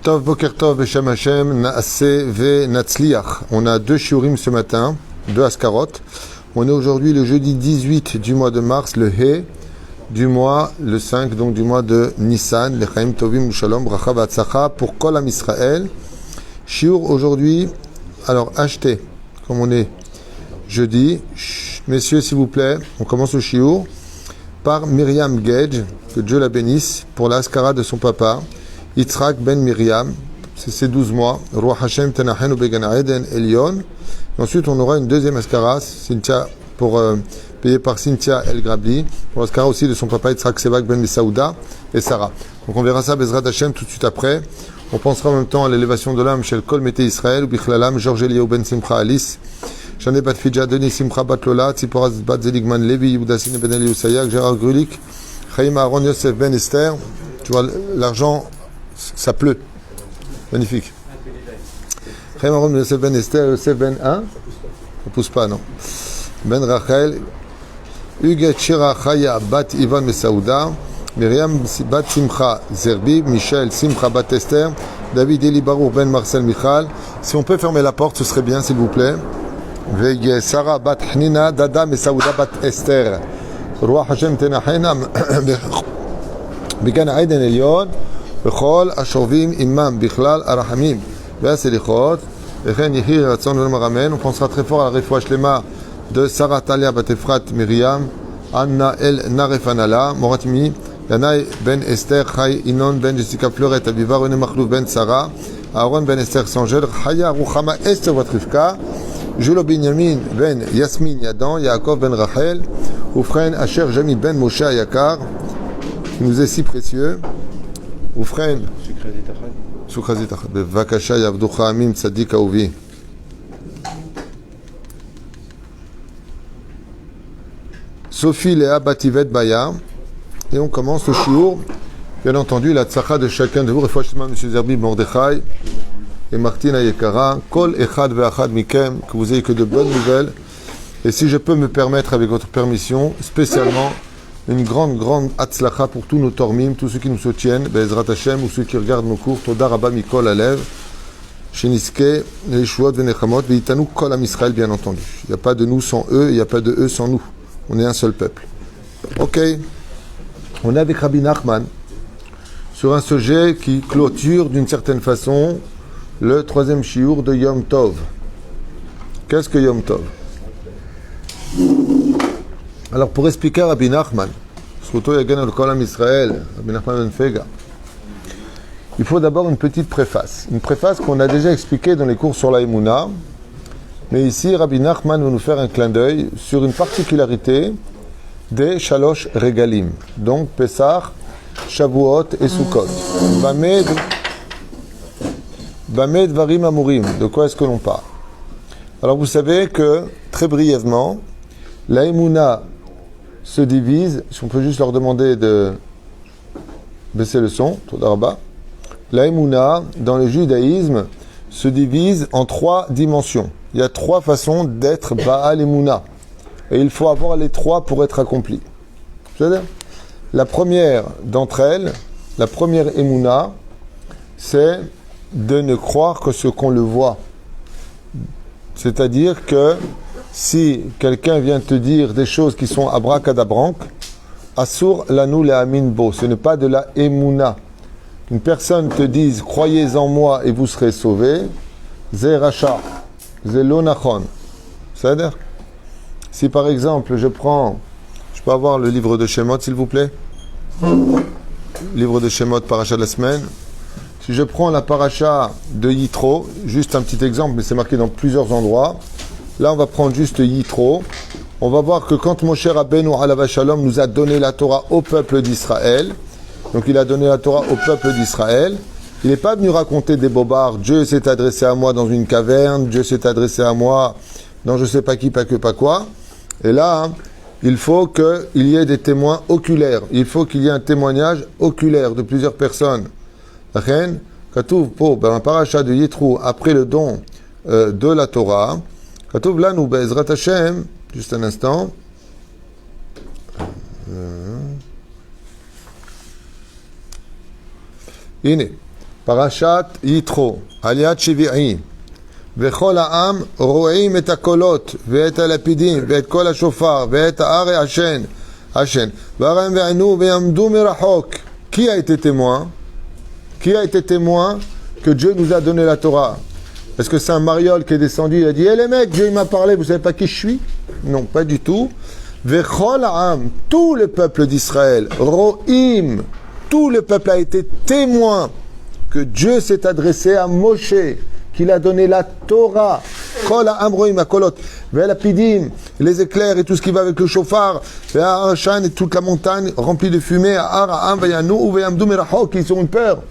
Tov Boker Tov Beshem Hashem Naaseh Ve Natzliach. On a 2 shiurim ce matin, 2 askarot. On est aujourd'hui le jeudi 18 du mois de mars, le He du mois, le 5 donc du mois de Nissan, le Chaim Tovim Ushalom Bracha Vatsacha pour Kol Am Israël. Shiur aujourd'hui, alors achetez, comme on est jeudi, messieurs s'il vous plaît, on commence le shiur par Myriam Gage, que Dieu la bénisse, pour la askara de son papa. Yitzhak ben Myriam, c'est ses 12 mois. Roi Hashem Tenachenu Began Eden Elion. Ensuite, on aura une deuxième askara, Cynthia, pour payée par Cynthia El Grabli, pour l'askara aussi de son papa Yitzhak Sebak ben Saouda et Sarah. Donc on verra ça Bezrat Hashem tout de suite après. On pensera en même temps à l'élévation de l'âme chez le Kol Mété Israël, ou Bichlalam, Georges Eliaou ben Simcha Alice, Shane bat Fidja, Denis Simcha bat Lola, Tziporaz bat Zeligman Levi, Yehudassine ben Eliou Sayak, Gérard Grulik, Chaim Aaron Yosef ben Esther. Tu vois, l'argent. Ça pleut. Magnifique. Chaim Aaron Yosef ben Esther, Yosef ben 1. Ça pousse pas, non. Ben Rachel, Huguet Shira Chaya bat Ivan Mesaouda, Myriam bat Simcha Zerbi, Michel Simcha bat Esther, David Eli Baruch ben Marcel Michal. Si on peut fermer la porte, ce serait bien, s'il vous plaît. Veille Sarah bat Hnina, Dada Mesaouda bat Esther. Roi Hashem Tenachena, Began Aiden Elion. בכל השורבים עמם בכלל הרחמים והסליחות וכן יהי רצון ולומר אמן. On pensera très fort à la réfoua shlema de Sarah Talia bat Efrat Myriam, Anna El Naref Anala, Moratimi, Yanai ben Esther, Chai Inon ben Jessica Fleuret, Aviva René Makhlouf ben Sarah, Aaron ben Esther Sangel, Chaya Ruchama Esther bat Rivka, Julo Binyamin ben Yasmin Yadan, Yaakov ben Rachel, Oufren Asher Jami ben Moshe Ayakar, qui nous est si précieux. Oufren, Sukrazit Achad, Bevakasha Yavducha Amim Tzadik Aouvi. Sophie Léa Bativet Baya. Et on commence le shiur. Bien entendu, la tzaka de chacun de vous. Refouachement, M. Zerbi Mordechai et Martina Yekara. Kol Echad Ve'achad Mikem. Que vous ayez que de bonnes nouvelles. Et si je peux me permettre, avec votre permission, spécialement, une grande hatzlacha pour tous nos tormim, tous ceux qui nous soutiennent, Be'ezrat Hashem, ou ceux qui regardent nos cours, Toda Rabba Mikol Alev, Sheniske, Yeshuot Venechamot, Ve'itanu Kol Am Israël, bien entendu. Il n'y a pas de nous sans eux, il n'y a pas de eux sans nous. On est un seul peuple. Ok. On est avec Rabbi Nachman sur un sujet qui clôture d'une certaine façon le 3e shiur de Yom Tov. Qu'est-ce que Yom Tov? Alors pour expliquer à Rabbi Nachman, surtout Yagan al-Kol Am Israël, Rabbi Nachman ben Fega, il faut d'abord une petite préface. Une préface qu'on a déjà expliquée dans les cours sur la Emouna, mais ici Rabbi Nachman va nous faire un clin d'œil sur une particularité des Shalosh Regalim, donc Pesach, Shavuot et Sukkot. Bameh Dvarim Amurim, de quoi est-ce que l'on parle? Alors vous savez que, très brièvement, la Emouna se divise, si on peut juste leur demander de baisser le son, Todarba. La Emouna, dans le judaïsme, se divise en 3 dimensions. Il y a 3 façons d'être Baal Emouna. Et il faut avoir les 3 pour être accompli. C'est-à-dire, la première d'entre elles, la première Emouna, c'est de ne croire que ce qu'on le voit. C'est-à-dire que si quelqu'un vient te dire des choses qui sont abracadabranques, Asur lanou le amin bo, ce n'est pas de la Emouna. Une personne te dise croyez en moi et vous serez sauvés, Zé Racha, Zé Lonachon. C'est-à-dire, si par exemple je peux avoir le livre de Shemot s'il vous plaît? Livre de Shemot, paracha de la semaine. Si je prends la paracha de Yitro, juste un petit exemple, mais c'est marqué dans plusieurs endroits. Là, on va prendre juste Yitro. On va voir que quand Moshe Rabbeinu alav shalom nous a donné la Torah au peuple d'Israël, donc il a donné la Torah au peuple d'Israël, Il n'est pas venu raconter des bobards. Dieu s'est adressé à moi dans une caverne, Dieu s'est adressé à moi dans je sais pas qui, pas que, pas quoi. Et là, il faut qu'il y ait des témoins oculaires. Il faut qu'il y ait un témoignage oculaire de plusieurs personnes. La reine, Katouf pour un paracha de Yitro après le don de la Torah. Katouf là, nous, Bezrat Hashem, juste un instant. הנה, פרשת יתרו, עליית שביעי, וכל העם רואים את הקולות ואת הלפידים ואת כל השופר ואת הארי עשן, והרם וענו ויעמדו מרחוק. Qui a été témoin? Qui a été témoin que Dieu nous a donné la Torah? Est-ce que c'est un mariole qui est descendu, il a dit les mecs, Dieu m'a parlé, vous savez pas qui je suis? Non, pas du tout. Vechol ha'am, tout le peuple d'Israël, ro'im, tout le peuple a été témoin que Dieu s'est adressé à Moshe, qu'il a donné la Torah. Kol ha'am ro'im ha'kolot, ve'lapidim, les éclairs et tout ce qui va avec le chauffard, ve'arashan et toute la montagne remplie de fumée, ha'ar ha'am ve'yanu ve'yamdu merachok, ils ont une peur.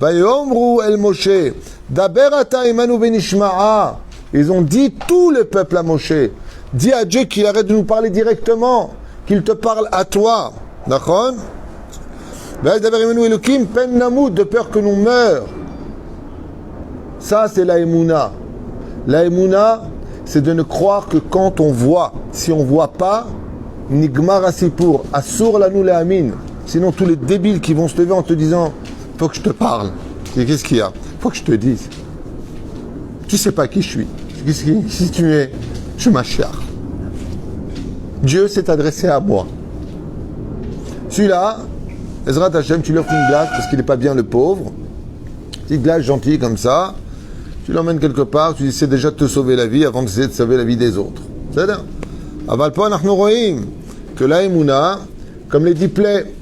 Vayomru el Moshe, daber ata imanu benishma'a. Ils ont dit tout le peuple à Moshe. Dis à Dieu qu'il arrête de nous parler directement, qu'il te parle à toi. D'accord? De peur que nous meurions. Ça, c'est la Emouna. La Emouna, c'est de ne croire que quand on voit. Si on ne voit pas, Nigmar Asipur, Assur Lanou le Amin. Sinon, tous les débiles qui vont se lever en te disant faut que je te parle. Qu'est-ce qu'il y a? Faut que je te dise. Tu ne sais pas qui je suis. Si tu es, je suis Mashiach. Dieu s'est adressé à moi. Celui-là, Ezrat Hashem, tu lui offres une glace parce qu'il n'est pas bien le pauvre. Petite glace gentille comme ça. Tu l'emmènes quelque part, tu essaies déjà de te sauver la vie avant d'essayer de sauver la vie des autres. C'est-à-dire, Avalpo Nachnu Roim, que la Emouna, comme les diplets,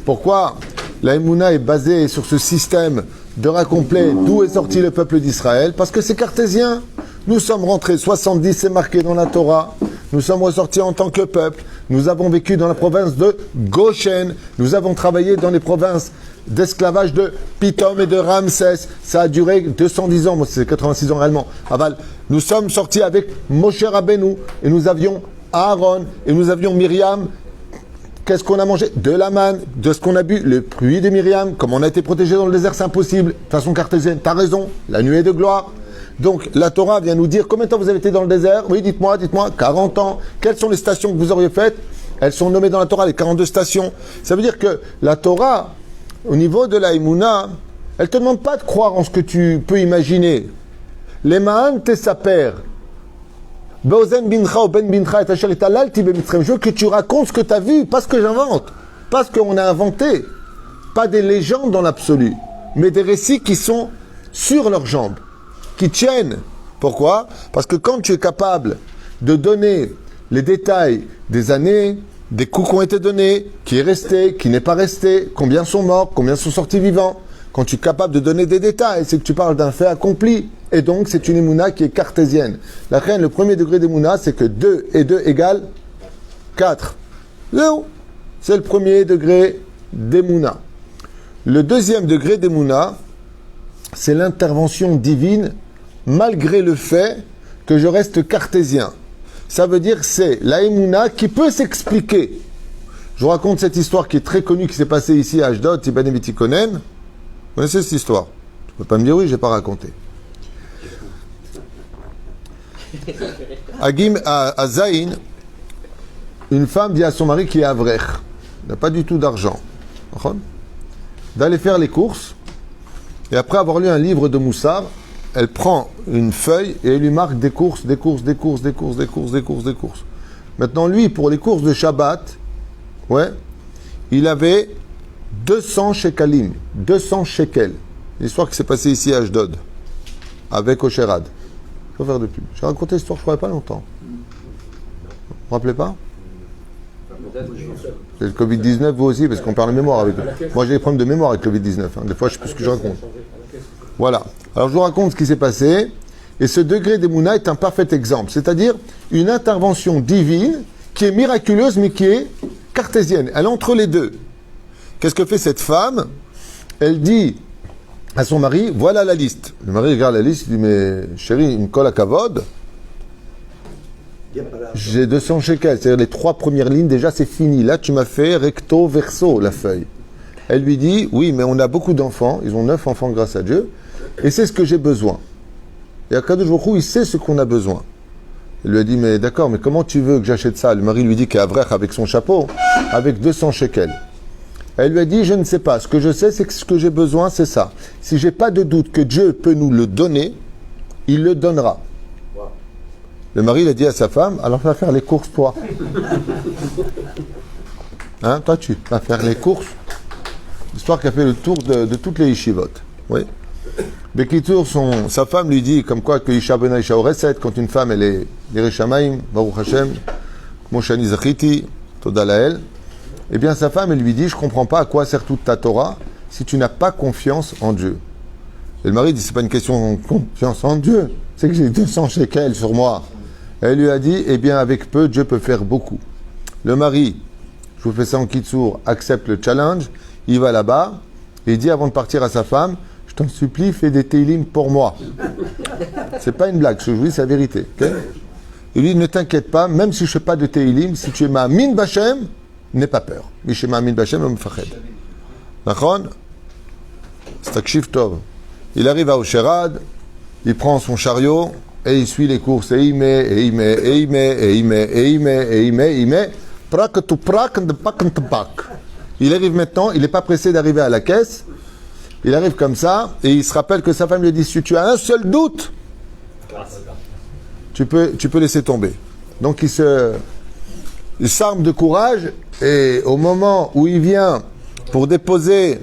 pourquoi la Emouna est basée sur ce système de racomplet d'où est sorti le peuple d'Israël? Parce que c'est cartésien. Nous sommes rentrés, 70, c'est marqué dans la Torah. Nous sommes ressortis en tant que peuple. Nous avons vécu dans la province de Goshen. Nous avons travaillé dans les provinces d'esclavage de Pithom et de Ramsès. Ça a duré 210 ans. Moi, c'est 86 ans réellement. Aval. Nous sommes sortis avec Moshe Rabbeinu. Et nous avions Aaron. Et nous avions Myriam. Qu'est-ce qu'on a mangé? De la manne. De ce qu'on a bu? Le fruit de Myriam. Comme on a été protégé dans le désert, c'est impossible. De façon cartésienne, t'as raison. La nuée de gloire. Donc, la Torah vient nous dire combien de temps vous avez été dans le désert? Oui, dites-moi, 40 ans. Quelles sont les stations que vous auriez faites? Elles sont nommées dans la Torah, les 42 stations. Ça veut dire que la Torah, au niveau de la Emouna, elle ne te demande pas de croire en ce que tu peux imaginer. Les Ma'an Tesaper, Beozen bincha ou ben bincha et asher italal tibe mitzrayim. Je veux que tu racontes ce que tu as vu, pas ce que j'invente, pas ce qu'on a inventé, pas des légendes dans l'absolu, mais des récits qui sont sur leurs jambes, qui tiennent. Pourquoi? Parce que quand tu es capable de donner les détails des années, des coups qui ont été donnés, qui est resté, qui n'est pas resté, combien sont morts, combien sont sortis vivants, quand tu es capable de donner des détails, c'est que tu parles d'un fait accompli. Et donc, c'est une émouna qui est cartésienne. La reine, le premier degré d'émouna, c'est que 2 et 2 égale 4. C'est le premier degré d'émouna. Le deuxième degré d'émouna, c'est l'intervention divine, malgré le fait que je reste cartésien. Ça veut dire que c'est la émouna qui peut s'expliquer. Je vous raconte cette histoire qui est très connue, qui s'est passée ici à Ashdod, Tiban et Bitikonen. Vous connaissez cette histoire? Tu ne peux pas me dire oui, je n'ai pas raconté. À Zaïn, une femme dit à son mari qui est avrech, n'a pas du tout d'argent, d'aller faire les courses, et après avoir lu un livre de Moussar, elle prend une feuille et elle lui marque des courses. Maintenant, lui, pour les courses de Shabbat, il avait 200 shekalim, 200 shekels. L'histoire qui s'est passée ici à Ashdod, avec Osherad. Je vais faire de pub. J'ai raconté l'histoire, je ne crois pas longtemps. Vous ne vous rappelez pas? C'est le Covid-19, vous aussi, parce qu'on parle de mémoire avec eux. Moi, j'ai des problèmes de mémoire avec le Covid-19. Des fois, je ne sais plus ce que je raconte. Voilà. Alors, je vous raconte ce qui s'est passé. Et ce degré d'Emouna est un parfait exemple. C'est-à-dire une intervention divine qui est miraculeuse, mais qui est cartésienne. Elle est entre les deux. Qu'est-ce que fait cette femme? Elle dit à son mari, voilà la liste. Le mari regarde la liste, il dit, mais chérie, une colle à cavode, j'ai 200 shekels, c'est-à-dire les 3 premières lignes, déjà c'est fini. Là, tu m'as fait recto verso la feuille. Elle lui dit, oui, mais on a beaucoup d'enfants, ils ont 9 enfants grâce à Dieu, et c'est ce que j'ai besoin. Et Akadosh Baruch Hu, il sait ce qu'on a besoin. Il lui a dit, mais d'accord, mais comment tu veux que j'achète ça? Le mari lui dit qu'il est Avrech avec son chapeau, avec 200 shekels. Elle lui a dit, je ne sais pas, ce que je sais, c'est que ce que j'ai besoin, c'est ça. Si j'ai pas de doute que Dieu peut nous le donner, il le donnera. Wow. Le mari, il a dit à sa femme, alors va faire les courses, toi. Hein, toi, tu vas faire les courses. L'histoire qui a fait le tour de toutes les yeshivot. Oui. Bekitour, sa femme lui dit, comme quoi que Isha Bena Isha Oreset, quand une femme, elle est Yereshamaim, Baruch Hashem, Moshani Zachiti, Toda Lael, eh bien sa femme, elle lui dit, je ne comprends pas à quoi sert toute ta Torah si tu n'as pas confiance en Dieu. Et le mari dit, c'est pas une question de confiance en Dieu, c'est que j'ai 200 shekels sur moi. Elle lui a dit, eh bien avec peu, Dieu peut faire beaucoup. Le mari, je vous fais ça en kitsour, accepte le challenge, il va là-bas, et il dit avant de partir à sa femme, je t'en supplie, fais des teilim pour moi. C'est pas une blague, ce que je vous dis, c'est la vérité. Okay? Il lui dit, ne t'inquiète pas, même si je ne fais pas de teilim, si tu es ma min bachem, n'aie pas peur. Mishema min bachem, le mfached. D'accord? C'est akshif tov. Il arrive à Osherad, il prend son chariot, et il suit les courses, et il met, et il met, et il met, et il met, et il met, et il met, il met, prak to prak, de pak to pak. Il arrive maintenant, il n'est pas pressé d'arriver à la caisse. Il arrive comme ça, et il se rappelle que sa femme lui dit, si tu as un seul doute, tu peux laisser tomber. Donc il s'arme de courage, et au moment où il vient pour déposer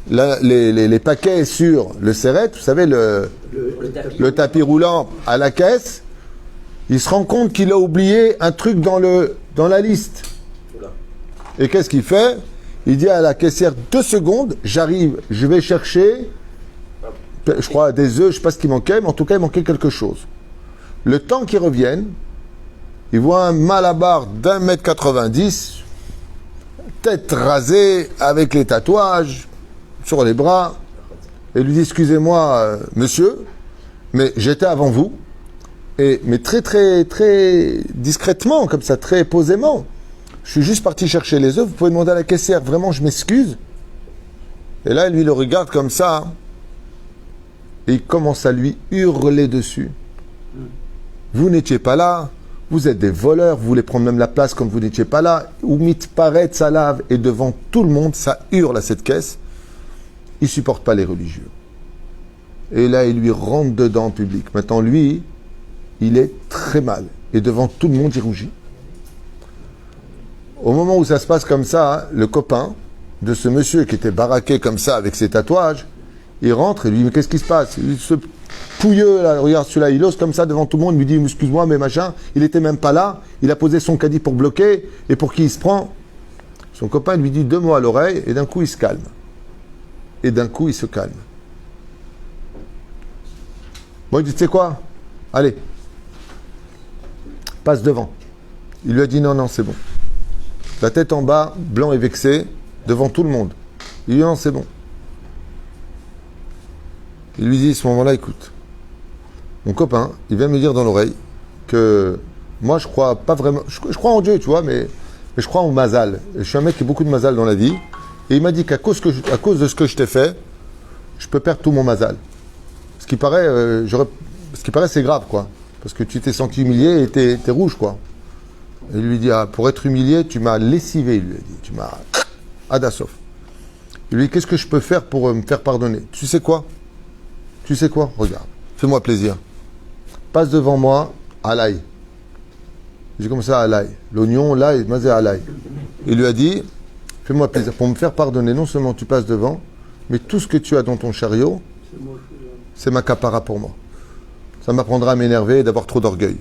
les paquets sur le serrette, vous savez, le tapis roulant à la caisse, il se rend compte qu'il a oublié un truc dans la liste. Et qu'est-ce qu'il fait? Il dit à la caissière, 2 secondes, j'arrive, je vais chercher, je crois, des œufs, je ne sais pas ce qui manquait, mais en tout cas, il manquait quelque chose. Le temps qu'ils reviennent, il voit un malabar d'1,90 m, tête rasée, avec les tatouages sur les bras, et lui dit, excusez-moi, monsieur, mais j'étais avant vous, mais très, très, très discrètement, comme ça, très posément. Je suis juste parti chercher les œufs, vous pouvez demander à la caissière, vraiment, je m'excuse. Et là, lui, le regarde comme ça, et il commence à lui hurler dessus. Vous n'étiez pas là, vous êtes des voleurs, vous voulez prendre même la place comme vous n'étiez pas là. Oumit paret, ça lave, et devant tout le monde, ça hurle à cette caisse. Il ne supporte pas les religieux. Et là, il lui rentre dedans en public. Maintenant, lui, il est très mal. Et devant tout le monde, il rougit. Au moment où ça se passe comme ça, le copain de ce monsieur qui était baraqué comme ça avec ses tatouages, il rentre et lui dit, mais qu'est-ce qui se passe? Ce pouilleux, là, regarde celui-là, il ose comme ça devant tout le monde, il lui dit, excuse-moi, mais machin, il était même pas là, il a posé son caddie pour bloquer, et pour qui il se prend? Son copain lui dit 2 mots à l'oreille, et d'un coup il se calme. Et d'un coup il se calme. Bon, il dit, tu sais quoi? Allez, passe devant. Il lui a dit, non, c'est bon. La tête en bas, blanc et vexé, devant tout le monde. Il lui dit, non, c'est bon. Il lui dit, à ce moment-là, écoute, mon copain, il vient me dire dans l'oreille que moi, je crois pas vraiment, je crois en Dieu, tu vois, mais je crois en mazal. Et je suis un mec qui a beaucoup de mazal dans la vie. Et il m'a dit qu'à cause de ce que je t'ai fait, je peux perdre tout mon mazal. Ce qui paraît, c'est grave, quoi. Parce que tu t'es senti humilié et t'es rouge, quoi. Et il lui dit, pour être humilié, tu m'as lessivé, il lui a dit. Tu m'as... Adassof. Il lui dit, qu'est-ce que je peux faire pour me faire pardonner? Tu sais quoi? Regarde, fais-moi plaisir. Passe devant moi, à l'ail. J'ai comme ça à l'ail. L'oignon, l'ail, mazé à l'ail. Il lui a dit, fais-moi plaisir. Pour me faire pardonner, non seulement tu passes devant, mais tout ce que tu as dans ton chariot, c'est ma capara pour moi. Ça m'apprendra à m'énerver et d'avoir trop d'orgueil.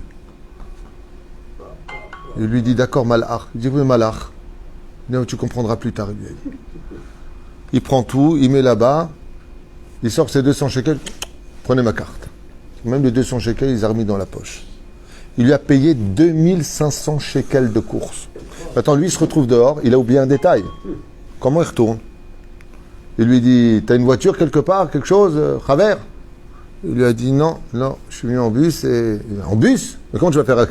Il lui dit, d'accord, malach. Il dit, oui, malach. Non, tu comprendras plus tard, il lui a dit. Il prend tout, il met là-bas, il sort ses 200 shekels, prenez ma carte. Même les 200 shekels, il les a remis dans la poche. Il lui a payé 2500 shekels de course. Maintenant, lui, il se retrouve dehors, il a oublié un détail. Comment il retourne? Il lui dit, t'as une voiture quelque part, quelque chose, Chaver? Il lui a dit, non, je suis venu en bus. En bus? Mais comment tu vas faire un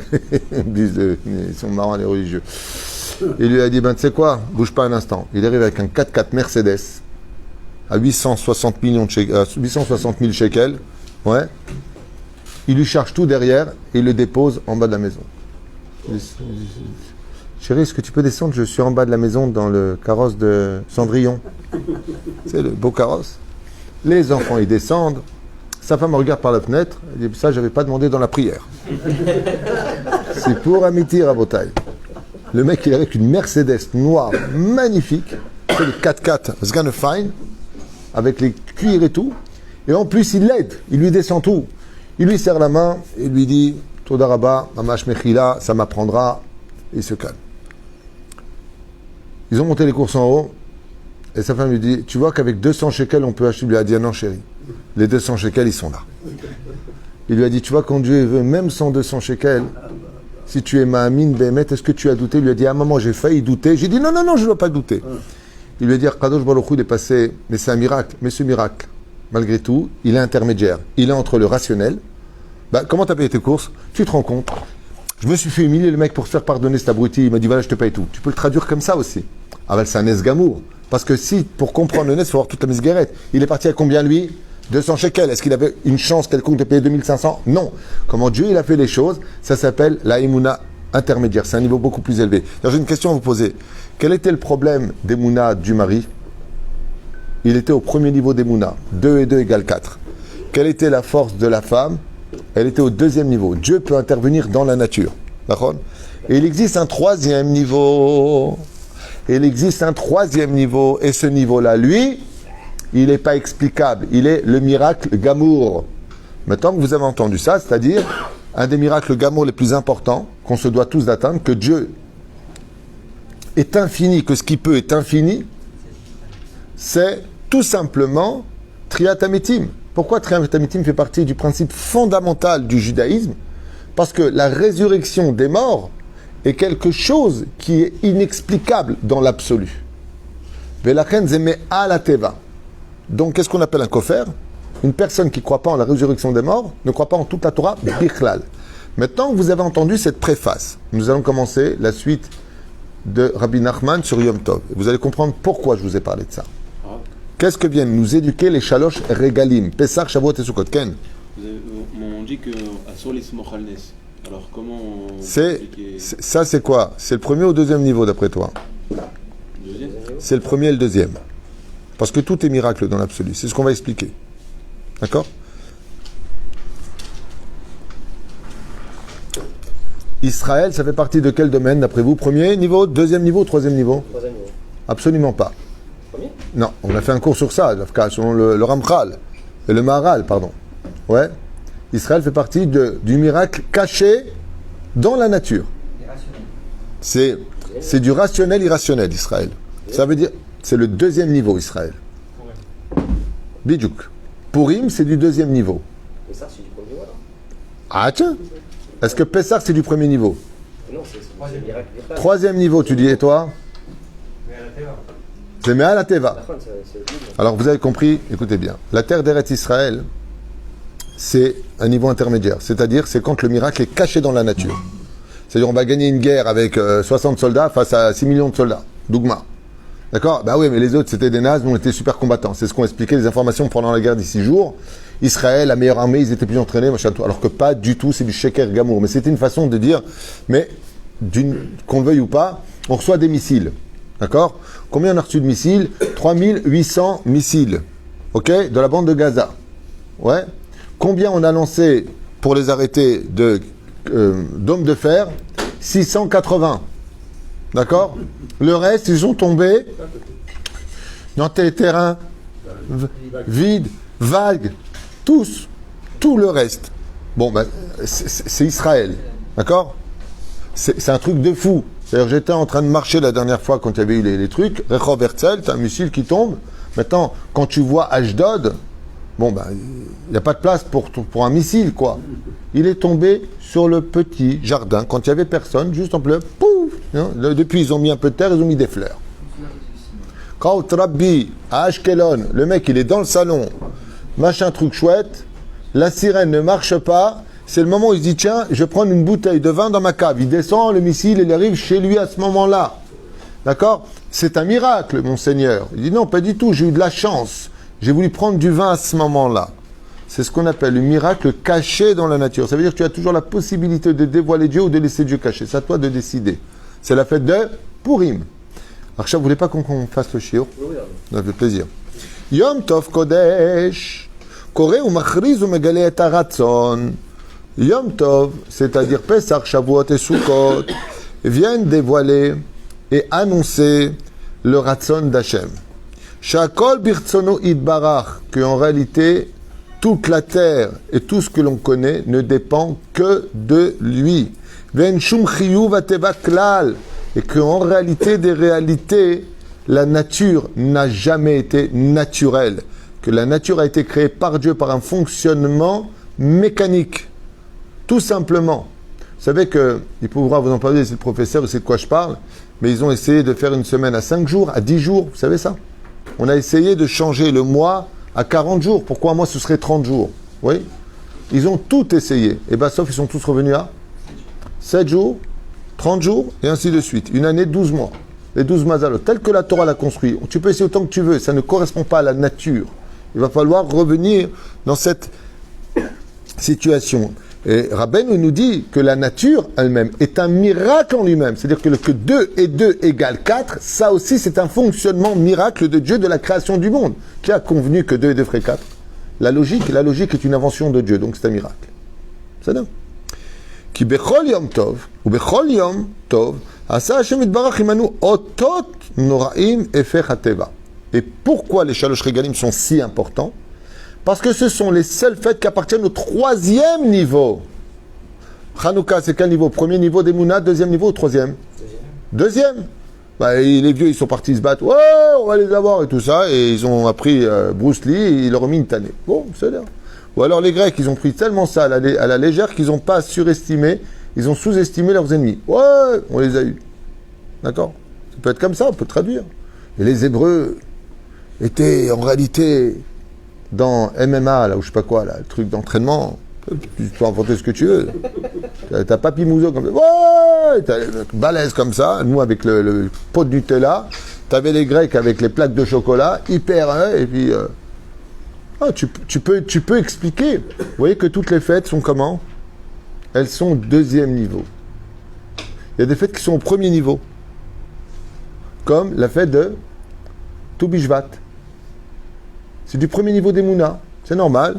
bus ils sont marrants les religieux. Il lui a dit, tu sais quoi, bouge pas un instant. Il arrive avec un 4x4 Mercedes à 860 000 shekels. Ouais. Il lui charge tout derrière et il le dépose en bas de la maison. Chérie, est-ce que tu peux descendre? Je suis en bas de la maison dans le carrosse de Cendrillon. C'est le beau carrosse. Les enfants, ils descendent. Sa femme regarde par la fenêtre. Elle dit, ça, je n'avais pas demandé dans la prière. C'est pour Amiti Rabotai. Le mec, il est avec une Mercedes noire, magnifique. C'est le 4x4 Sgan Fine, avec les cuirs et tout. Et en plus, il l'aide. Il lui descend tout. Il lui serre la main. Il lui dit, Toda Rabba, Mamash Mechila, ça m'apprendra. Il se calme. Ils ont monté les courses en haut. Et sa femme lui dit, tu vois qu'avec 200 shekels, on peut acheter. Il lui a dit, non, chérie. Les 200 shekels, ils sont là. Il lui a dit, tu vois, quand Dieu veut, même sans 200 shekels, si tu es Ma'amin, Bémet, est-ce que tu as douté? Il lui a dit, à un moment, j'ai failli douter. J'ai dit, non, je ne dois pas douter. Il lui a dit, Kadosh Baruch Hu, il est passé, mais c'est un miracle. Mais ce miracle, malgré tout, il est intermédiaire. Il est entre le rationnel. Comment tu as payé tes courses? Tu te rends compte? Je me suis fait humilier, le mec, pour se faire pardonner cet abruti. Il m'a dit, voilà, je te paye tout. Tu peux le traduire comme ça aussi. Ah ben, c'est un esgamour. Parce que si, pour comprendre le net, il faut avoir toute la misguérette. Il est parti à combien, lui? 200 shekels. Est-ce qu'il avait une chance quelconque de payer 2500? Non. Comment Dieu il a fait les choses, ça s'appelle la Emouna intermédiaire. C'est un niveau beaucoup plus élevé. Alors, j'ai une question à vous poser. Quel était le problème d'Emouna du mari? Il était au premier niveau d'Emouna. 2 et 2 égale 4. Quelle était la force de la femme? Elle était au deuxième niveau. Dieu peut intervenir dans la nature. D'accord? Et il existe un troisième niveau. Et ce niveau-là, lui, il n'est pas explicable. Il est le miracle Gamour. Maintenant que vous avez entendu ça, c'est-à-dire un des miracles Gamour les plus importants qu'on se doit tous d'atteindre, que Dieu est infini, que ce qui peut est infini, c'est tout simplement Triat Amitim. Pourquoi Triat Amitim fait partie du principe fondamental du judaïsme? Parce que la résurrection des morts est quelque chose qui est inexplicable dans l'absolu. Velachen zeme ala teva. Donc, qu'est-ce qu'on appelle un kofer? Une personne qui ne croit pas en la résurrection des morts ne croit pas en toute la Torah bichlal. Maintenant que vous avez entendu cette préface, nous allons commencer la suite de Rabbi Nachman sur Yom Tov. Vous allez comprendre pourquoi je vous ai parlé de ça. Qu'est-ce que viennent nous éduquer les Shalosh Regalim? Pesach, Shavuot et Sukkot. Ken? On dit que Asur l'Ismoch al Nes. Alors comment ça c'est quoi? C'est le premier ou deuxième niveau d'après toi? Deuxième. C'est le premier et le deuxième. Parce que tout est miracle dans l'absolu. C'est ce qu'on va expliquer. D'accord? Israël, ça fait partie de quel domaine d'après vous? Premier niveau, deuxième niveau, troisième niveau? Troisième niveau. Absolument pas. Premier? Non, on a fait un cours sur ça, selon le Ramchal, et le Maharal, pardon. Ouais. Israël fait partie du miracle caché dans la nature. C'est du rationnel irrationnel, Israël. Ça veut dire, c'est le deuxième niveau, Israël. Bidjouk. Purim, c'est du deuxième niveau. Mais ça, c'est du premier niveau, alors. Ah tiens. Est-ce que Pessah, c'est du premier niveau? Non, c'est le miracle des femmes. Troisième niveau, tu dis, et toi? C'est Me'al Teva. La fin, c'est le livre. Alors, vous avez compris, écoutez bien. La terre d'Eretz Israël, c'est un niveau intermédiaire. C'est-à-dire, c'est quand le miracle est caché dans la nature. C'est-à-dire, on va gagner une guerre avec 60 soldats face à 6 millions de soldats. Dougma. D'accord? Bah oui, mais les autres, c'était des nazes, nous, on était super combattants. C'est ce qu'ont expliqué les informations pendant la guerre d'6 jours. Israël, la meilleure armée, ils étaient plus entraînés, machin, tout. Alors que pas du tout, c'est du sheker gamour. Mais c'était une façon de dire, mais qu'on le veuille ou pas, on reçoit des missiles. D'accord? Combien on a reçu de missiles? 3800 missiles. Ok? De la bande de Gaza. Ouais? Combien on a lancé pour les arrêter d'hommes de fer? 680. D'accord? Le reste, ils ont tombé dans des terrains vides, vagues, tous. Tout le reste. Bon, ben, c'est Israël. D'accord? C'est un truc de fou. C'est-à-dire, j'étais en train de marcher la dernière fois quand il y avait eu les trucs. Rechov Herzl, t'as un missile qui tombe. Maintenant, quand tu vois Ashdod, bon, ben, il n'y a pas de place pour un missile, quoi. Il est tombé sur le petit jardin quand il n'y avait personne, juste en plein, pouf! Depuis, ils ont mis un peu de terre, ils ont mis des fleurs. Quand Rabbi à Ashkelon, le mec il est dans le salon, machin truc chouette, la sirène ne marche pas, c'est le moment où il se dit tiens, je vais prendre une bouteille de vin dans ma cave. Il descend, le missile, il arrive chez lui à ce moment-là. D'accord? C'est un miracle, mon Seigneur. Il dit non, pas du tout, j'ai eu de la chance. J'ai voulu prendre du vin à ce moment-là. C'est ce qu'on appelle le miracle caché dans la nature. Ça veut dire que tu as toujours la possibilité de dévoiler Dieu ou de laisser Dieu caché. C'est à toi de décider. C'est la fête de Purim. Arsha, vous voulez pas qu'on fasse le shiur? Oui, Ça fait plaisir. Yom Tov Kodesh. Koré ou machriz ou megale et haratzon. Yom Tov, c'est-à-dire Pesach, Shavuot et Sukkot, viennent dévoiler et annoncer le Ratzon d'Hachem. Shakol birtsono idbarach, qu'en réalité, toute la terre et tout ce que l'on connaît ne dépend que de lui. Ven shum chiyuv ateva klal, et qu'en réalité des réalités, la nature n'a jamais été naturelle. Que la nature a été créée par Dieu par un fonctionnement mécanique. Tout simplement. Vous savez qu'il pourra vous en parler, c'est le professeur, il sait de quoi je parle, mais ils ont essayé de faire une semaine à 5 jours, à 10 jours, vous savez ça? On a essayé de changer le mois à 40 jours. Pourquoi moi ce serait 30 jours? Oui? Ils ont tout essayé. Et bien sauf ils sont tous revenus à 7 jours, 30 jours, et ainsi de suite. Une année, 12 mois. Les 12 mazalot, tel que la Torah l'a construit. Tu peux essayer autant que tu veux, ça ne correspond pas à la nature. Il va falloir revenir dans cette situation. Et Rabbeinu nous dit que la nature elle-même est un miracle en lui-même. C'est-à-dire que 2 et 2 égale 4, ça aussi c'est un fonctionnement miracle de Dieu de la création du monde. Qui a convenu que 2 et 2 ferait 4? La logique est une invention de Dieu, donc c'est un miracle. C'est dingue. Ki bechol yom tov, ou bechol yom tov, asa Hashem itbarach imanu otot noraim efech hateva. Et pourquoi les Shalosh Regalim sont si importants? Parce que ce sont les seules fêtes qui appartiennent au 3e niveau. Hanouka, c'est quel niveau? Premier niveau d'Emouna, 2e niveau ou 3e? 2e. Bah, les vieux, ils sont partis se battre. Ouais, on va les avoir et tout ça. Et ils ont appris Bruce Lee et ils leur ont mis une tannée. Bon, c'est bien. Ou alors les Grecs, ils ont pris tellement ça à la légère qu'ils n'ont pas surestimé, ils ont sous-estimé leurs ennemis. Ouais, on les a eus. D'accord? Ça peut être comme ça, on peut traduire. Et les Hébreux étaient en réalité dans MMA, là, ou je sais pas quoi, là, le truc d'entraînement. Tu peux inventer ce que tu veux. T'as Papy Mouzo comme ça. Ouais, t'as les mecs balèzes comme ça. Nous, avec le pot de Nutella. T'avais les Grecs avec les plaques de chocolat, hyper, hein, et puis... tu peux expliquer. Vous voyez que toutes les fêtes sont comment? Elles sont au 2e niveau. Il y a des fêtes qui sont au 1er niveau. Comme la fête de Tu Bishvat. C'est du 1er niveau des Mouna. C'est normal.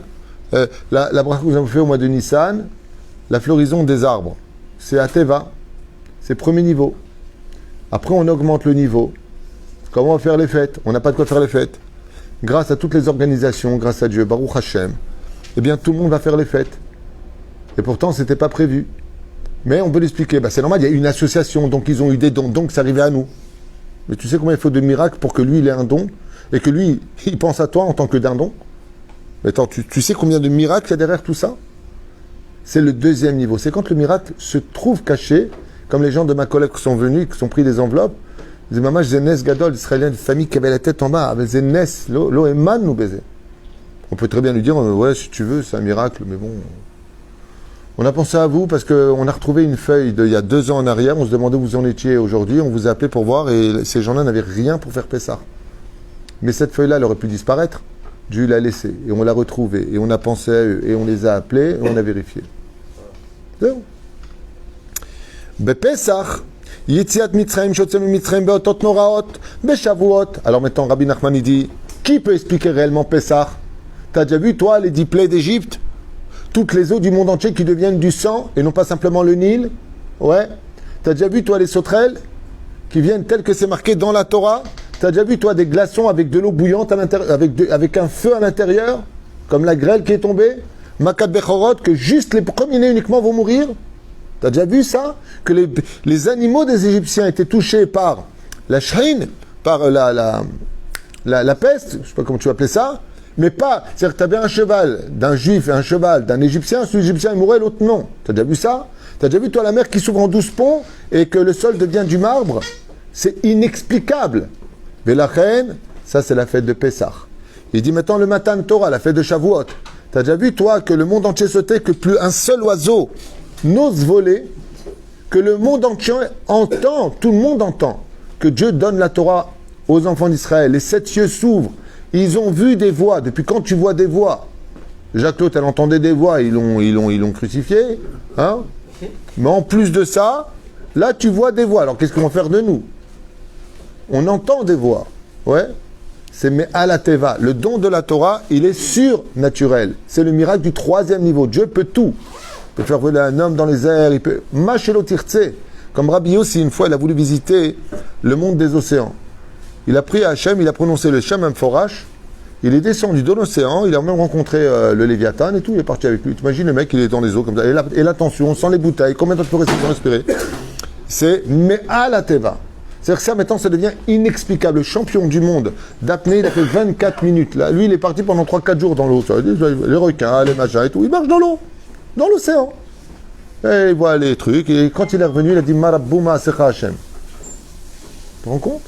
La bracha que vous avez fait au mois de Nissan, la floraison des arbres. C'est à Teva. C'est 1er niveau. Après, on augmente le niveau. Comment on va faire les fêtes? On n'a pas de quoi faire les fêtes. Grâce à toutes les organisations, grâce à Dieu, Baruch Hashem, eh bien tout le monde va faire les fêtes. Et pourtant, ce n'était pas prévu. Mais on peut l'expliquer. C'est normal, il y a une association, donc ils ont eu des dons, donc c'est arrivé à nous. Mais tu sais combien il faut de miracles pour que lui, il ait un don, et que lui, il pense à toi en tant que d'un don? Mais attends, tu sais combien de miracles il y a derrière tout ça? C'est le 2e niveau. C'est quand le miracle se trouve caché, comme les gens de ma collègue qui sont venus, qui sont pris des enveloppes. Ils disaient, maman, j'ai Nes Gadol, israélien de famille qui avait la tête en bas. Avec Nes, l'eau Eman nous baisait. On peut très bien lui dire, ouais, si tu veux, c'est un miracle, mais bon. On a pensé à vous parce qu'on a retrouvé une feuille d'il y a 2 ans en arrière. On se demandait où vous en étiez aujourd'hui. On vous a appelé pour voir et ces gens-là n'avaient rien pour faire Pessah. Mais cette feuille-là, elle aurait pu disparaître. Dieu l'a laissée et on l'a retrouvée et on a pensé à eux et on les a appelés et on a vérifié. C'est bon. Bepessah. Yetziat Mitzrayim, Shotzem Mitzrayim, Beotot Noraot, Beshavuot. Alors maintenant, Rabbi Nachman, il dit, qui peut expliquer réellement Pessah? T'as déjà vu, toi, les 10 plaies d'Égypte? Toutes les eaux du monde entier qui deviennent du sang et non pas simplement le Nil? Ouais. T'as déjà vu, toi, les sauterelles qui viennent telles que c'est marqué dans la Torah? T'as déjà vu, toi, des glaçons avec de l'eau bouillante à l'intérieur, avec un feu à l'intérieur, comme la grêle qui est tombée? Makat Bechorot, que juste les premiers-nés uniquement vont mourir? T'as déjà vu ça? Que les animaux des Égyptiens étaient touchés par la shrine, par la peste, je sais pas comment tu appelais ça, mais pas, c'est-à-dire que tu avais un cheval d'un juif et un cheval d'un égyptien, celui égyptien il mourait, l'autre non. T'as déjà vu ça? T'as déjà vu toi la mer qui s'ouvre en 12 ponts et que le sol devient du marbre? C'est inexplicable. Velachen, ça c'est la fête de Pessah. Il dit maintenant le Matan Torah, la fête de Shavuot. T'as déjà vu toi que le monde entier se tait, que plus un seul oiseau n'ose voler, que le monde entier entend, tout le monde entend, que Dieu donne la Torah aux enfants d'Israël. Les 7 cieux s'ouvrent. Ils ont vu des voix. Depuis quand tu vois des voix? Jacques-Claude, elle entendait des voix, ils l'ont crucifié. Hein? Mais en plus de ça, là tu vois des voix. Alors qu'est-ce qu'ils vont faire de nous? On entend des voix. Ouais. C'est Me'al Teva. Le don de la Torah, il est surnaturel. C'est le miracle du 3e niveau. Dieu peut tout. Il peut faire voler un homme dans les airs. Il peut... Machelo Tirtse. Comme Rabbi Yossi, une fois, il a voulu visiter le monde des océans. Il a pris Hachem, il a prononcé le Shem Amforash. Il est descendu dans l'océan. Il a même rencontré le Léviathan et tout. Il est parti avec lui. Tu imagines le mec, il est dans les eaux comme ça. Et l'attention, sans les bouteilles. Combien de temps tu peux rester sans respirer? C'est Me'al Teva. C'est-à-dire que ça, maintenant, ça devient inexplicable. Le champion du monde d'apnée, il a fait 24 minutes. Là, lui, il est parti pendant 3-4 jours dans l'eau. Les requins, les machins et tout. Il marche dans l'eau, dans l'océan. Et il voit les trucs. Et quand il est revenu, il a dit Marabouma Secha Hashem. Tu te rends compte?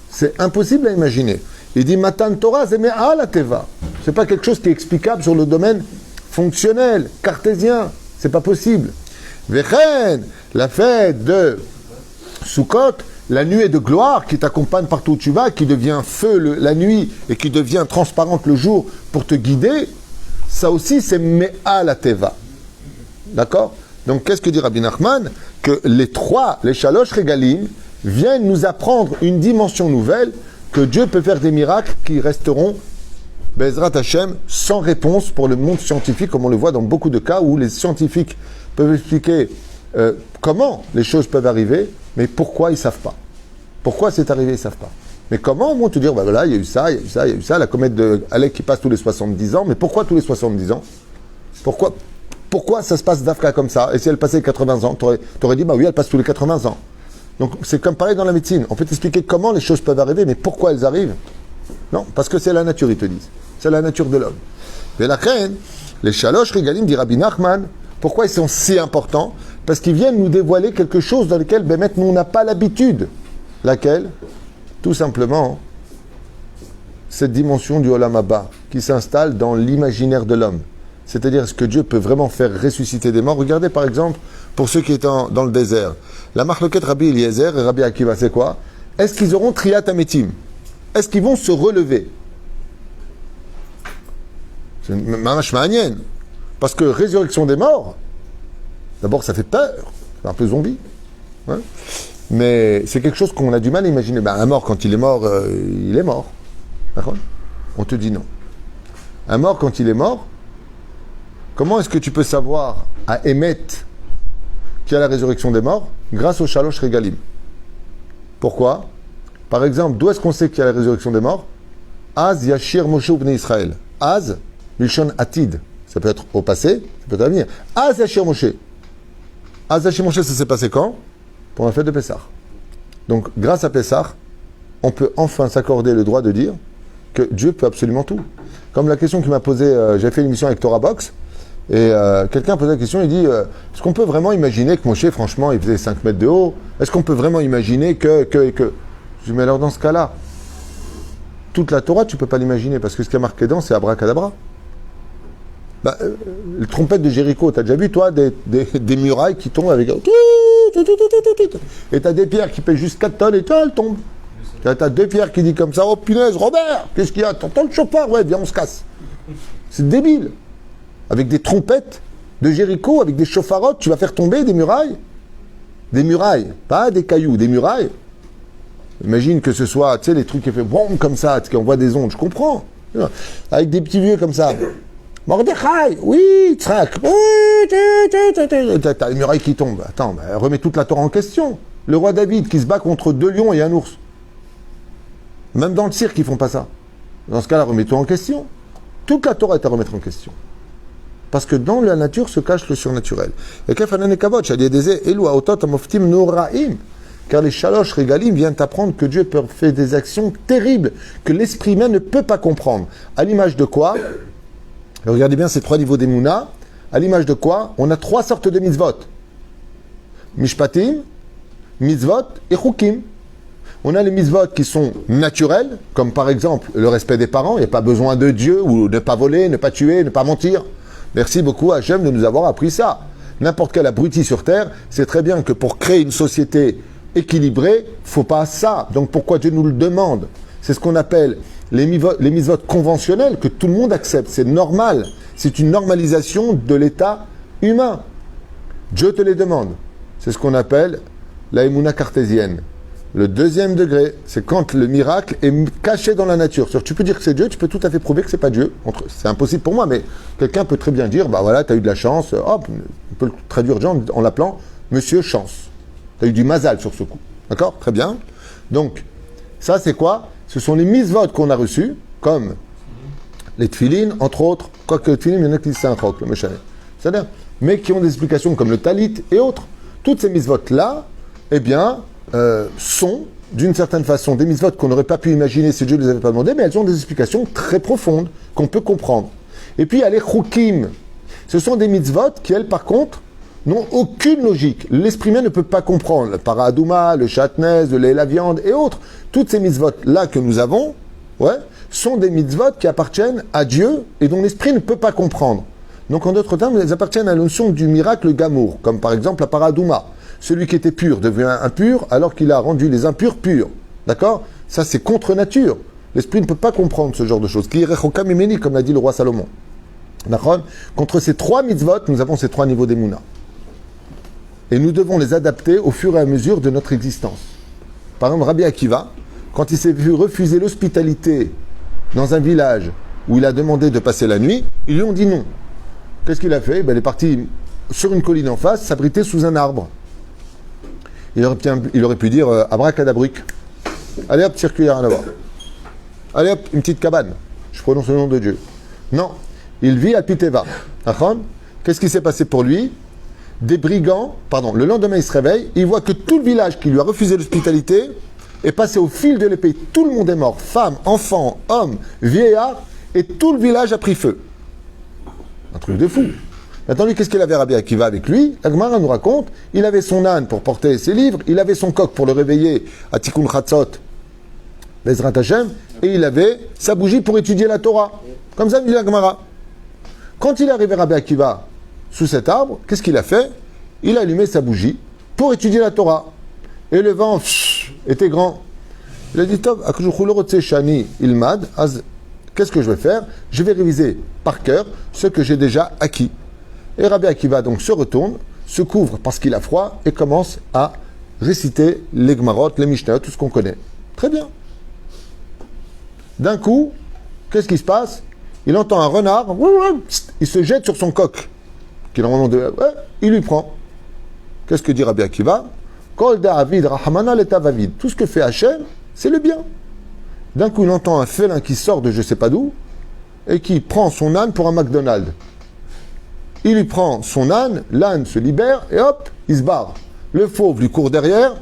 C'est impossible à imaginer. Il dit Matan Torah, c'est Me'al Teva. C'est pas quelque chose qui est explicable sur le domaine fonctionnel, cartésien. C'est pas possible. Vechen, la fête de Sukkot, la nuée de gloire qui t'accompagne partout où tu vas, qui devient feu la nuit et qui devient transparente le jour pour te guider, ça aussi c'est Me'al Teva. D'accord? Donc qu'est-ce que dit Rabbi Nachman? Que les Shalosh Regalim, viennent nous apprendre une dimension nouvelle, que Dieu peut faire des miracles qui resteront, Bezrat Hashem, sans réponse pour le monde scientifique, comme on le voit dans beaucoup de cas où les scientifiques peuvent expliquer comment les choses peuvent arriver, mais pourquoi ils ne savent pas. Pourquoi c'est arrivé, ils ne savent pas. Mais comment vont te dire, bah voilà, il y a eu ça, il y a eu ça, il y a eu ça, la comète de Halleck qui passe tous les 70 ans, mais pourquoi tous les 70 ans? Pourquoi ça se passe d'Afrique comme ça? Et si elle passait 80 ans, t'aurais dit, bah oui, elle passe tous les 80 ans. Donc c'est comme pareil dans la médecine. On peut t'expliquer comment les choses peuvent arriver, mais pourquoi elles arrivent? Non, parce que c'est la nature, ils te disent. C'est la nature de l'homme. Et la reine, les Shalosh Regalim, dit Rabbi Nachman, pourquoi ils sont si importants? Parce qu'ils viennent nous dévoiler quelque chose dans lequel, ben, nous, on n'a pas l'habitude. Laquelle? Tout simplement, cette dimension du Olam Haba, qui s'installe dans l'imaginaire de l'homme. C'est-à-dire, est-ce que Dieu peut vraiment faire ressusciter des morts? Regardez par exemple, pour ceux qui étaient dans le désert, la marloquette Rabbi Eliezer et Rabbi Akiva, c'est quoi? Est-ce qu'ils auront Triat Ametim? Est-ce qu'ils vont se relever? C'est une mamash ma'anienne. Parce que résurrection des morts, d'abord ça fait peur, c'est un peu zombie. Ouais. Mais c'est quelque chose qu'on a du mal à imaginer. Ben, un mort, quand il est mort, il est mort. D'accord? On te dit non. Un mort, quand il est mort, comment est-ce que tu peux savoir à émettre qu'il y a la résurrection des morts? Grâce au Shalosh Regalim. Pourquoi? Par exemple, d'où est-ce qu'on sait qu'il y a la résurrection des morts? Az Yashir Moshe Bnei Israël. Az, Milshon Atid. Ça peut être au passé, ça peut être à venir. Az Yashir Moshe. Az Yashir Moshe, ça s'est passé quand? Pour la fête de Pessah. Donc, grâce à Pessah, on peut enfin s'accorder le droit de dire que Dieu peut absolument tout. Comme la question qui m'a posée, j'ai fait une émission avec Torah Box, et quelqu'un posait la question, il dit, est-ce qu'on peut vraiment imaginer que Moshe, franchement, il faisait 5 mètres de haut? Est-ce qu'on peut vraiment imaginer que... Je dis, mais alors dans ce cas-là, toute la Torah, tu ne peux pas l'imaginer, parce que ce qui est marqué dedans, c'est abracadabra. Bah, le trompette de Jéricho, tu as déjà vu, toi, des murailles qui tombent avec... Et tu as des pierres qui pèsent juste 4 tonnes, et elles tombent. Tu as 2 pierres qui disent comme ça, oh punaise, Robert, qu'est-ce qu'il y a? T'entends le chauffeur? Ouais, viens, on se casse. C'est débile. Avec des trompettes de Jéricho, avec des chauffarottes, tu vas faire tomber des murailles. Des murailles, pas des cailloux, des murailles. Imagine que ce soit, tu sais, les trucs qui font boum comme ça, qui envoient des ondes, je comprends. Avec des petits vieux comme ça. Mordechai, oui, Tzrak, oui, t'as les murailles qui tombent. Attends, bah, remets toute la Torah en question. Le roi David qui se bat contre 2 lions et un ours. Même dans le cirque, ils font pas ça. Dans ce cas-là, remets-toi en question. Toute la Torah est à remettre en question. Parce que dans la nature se cache le surnaturel. Et car les Shalosh Regalim viennent apprendre que Dieu peut faire des actions terribles que l'esprit humain ne peut pas comprendre. À l'image de quoi? Regardez bien ces 3 niveaux d'Emouna. À l'image de quoi? On a 3 sortes de mitzvot. Mishpatim, mitzvot et chukim. On a les mitzvot qui sont naturels, comme par exemple le respect des parents. Il n'y a pas besoin de Dieu, ou ne pas voler, ne pas tuer, ne pas mentir. Merci beaucoup Hachem de nous avoir appris ça. N'importe quel abruti sur terre sait très bien que pour créer une société équilibrée, il ne faut pas ça. Donc pourquoi Dieu nous le demande? C'est ce qu'on appelle les mitzvot conventionnels que tout le monde accepte. C'est normal. C'est une normalisation de l'état humain. Dieu te les demande. C'est ce qu'on appelle la émouna cartésienne. Le deuxième degré, c'est quand le miracle est caché dans la nature. C'est-à-dire, tu peux dire que c'est Dieu, tu peux tout à fait prouver que c'est pas Dieu. C'est impossible pour moi, mais quelqu'un peut très bien dire, bah voilà, tu as eu de la chance, hop, on peut le traduire en l'appelant Monsieur Chance. Tu as eu du mazal sur ce coup. D'accord? Très bien. Donc, ça c'est quoi? Ce sont les mitzvot qu'on a reçus, comme les tefilines, entre autres, quoique les tefilines, il y en a qui disent c'est un roc, le méchané. C'est-à-dire, mais qui ont des explications comme le talit et autres. Toutes ces mitzvot-là, eh bien, sont, d'une certaine façon, des mitzvot qu'on n'aurait pas pu imaginer si Dieu ne les avait pas demandé, mais elles ont des explications très profondes qu'on peut comprendre. Et puis, il y a les chukim. Ce sont des mitzvot qui, elles, par contre, n'ont aucune logique. L'esprit humain ne peut pas comprendre. Le paradouma, le chatnez, le lait, la viande et autres. Toutes ces mitzvot-là que nous avons, sont des mitzvot qui appartiennent à Dieu et dont l'esprit ne peut pas comprendre. Donc, en d'autres termes, elles appartiennent à la notion du miracle gamour, comme par exemple la paradouma. Celui qui était pur devient impur alors qu'il a rendu les impurs purs. D'accord? Ça, c'est contre nature. L'esprit ne peut pas comprendre ce genre de choses. Comme l'a dit le roi Salomon. D'accord? Contre ces trois mitzvot, nous avons ces trois niveaux d'émouna. Et nous devons les adapter au fur et à mesure de notre existence. Par exemple, Rabbi Akiva, quand il s'est vu refuser l'hospitalité dans un village où il a demandé de passer la nuit, ils lui ont dit non. Qu'est-ce qu'il a fait? Il est parti sur une colline en face, s'abriter sous un arbre. Il aurait pu dire abracadabrique. Allez hop, circulaire à voir. Allez hop, une petite cabane. Je prononce le nom de Dieu. Non, il vit à Piteva. Qu'est-ce qui s'est passé pour lui? Des brigands, le lendemain il se réveille, il voit que tout le village qui lui a refusé l'hospitalité est passé au fil de l'épée. Tout le monde est mort. Femmes, enfants, hommes, vieillards, et tout le village a pris feu. Un truc de fou. Maintenant, lui, qu'est-ce qu'il avait Rabbi Akiva avec lui? La Gemara nous raconte, il avait son âne pour porter ses livres, il avait son coq pour le réveiller à Tikkun Chatzot, Bezrat Hashem, et il avait sa bougie pour étudier la Torah. Comme ça, dit la Gemara. Quand il est arrivé Rabbi Akiva sous cet arbre, qu'est-ce qu'il a fait? Il a allumé sa bougie pour étudier la Torah. Et le vent était grand. Il a dit, Tov, Shani Ilmad, qu'est-ce que je vais faire? Je vais réviser par cœur ce que j'ai déjà acquis. Et Rabbi Akiva donc se retourne, se couvre parce qu'il a froid et commence à réciter les Gemarot, les Mishnah, tout ce qu'on connaît. Très bien. D'un coup, qu'est-ce qui se passe? Il entend un renard, il se jette sur son coq, qui normalement il lui prend. Qu'est-ce que dit Rabbi Akiva? Kol David Rahamana Letavavid. Tout ce que fait Hachem, c'est le bien. D'un coup, il entend un félin qui sort de je ne sais pas d'où et qui prend son âne pour un McDonald's. Il lui prend son âne, l'âne se libère et hop, il se barre. Le fauve lui court derrière